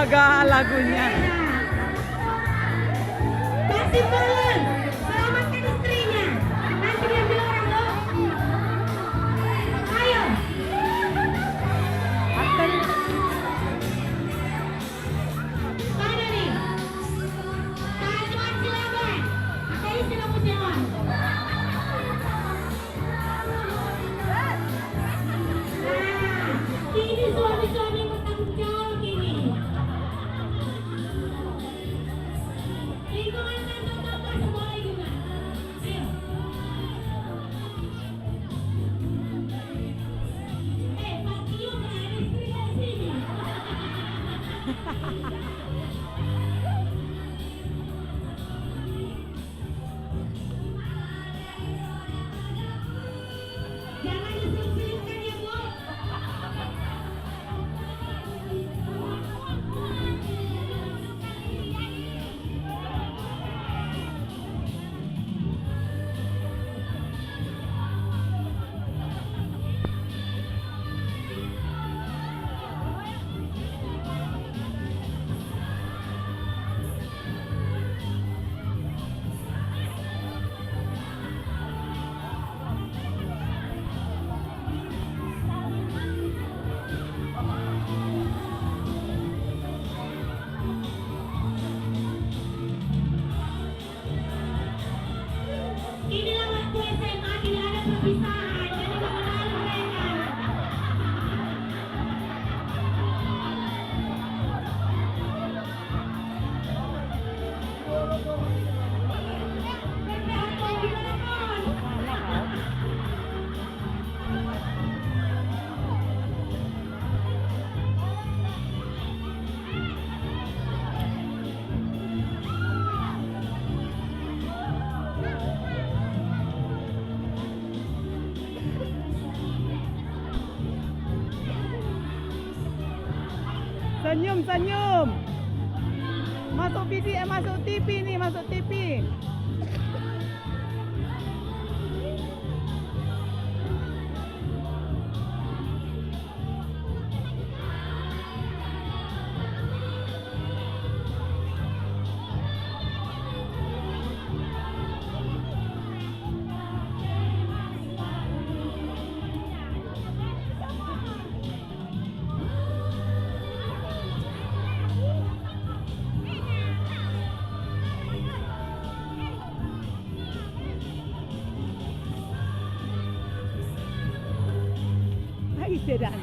Astaga, lagunya. Kasih turun, selamatkan istrinya. Nanti dia bilang orang lo. Ayo. Mana nih? Tahan silakan. Akai silakan jangan. Ini suami-suami yang bertanggung jawab ini. Lingkungan kantor bapak semua lingkungan. Ayo. Pak Tio pernah ada istri dari sini. Jangan diselip-selipkan ya, Bu. Inilah waktu SMA, tidak ada perpisahan, jadi mengenal mereka. Berdato, gimana, Mon? Senyum, senyum. Masuk video, masuk TV nih, masuk TV. Ai, será?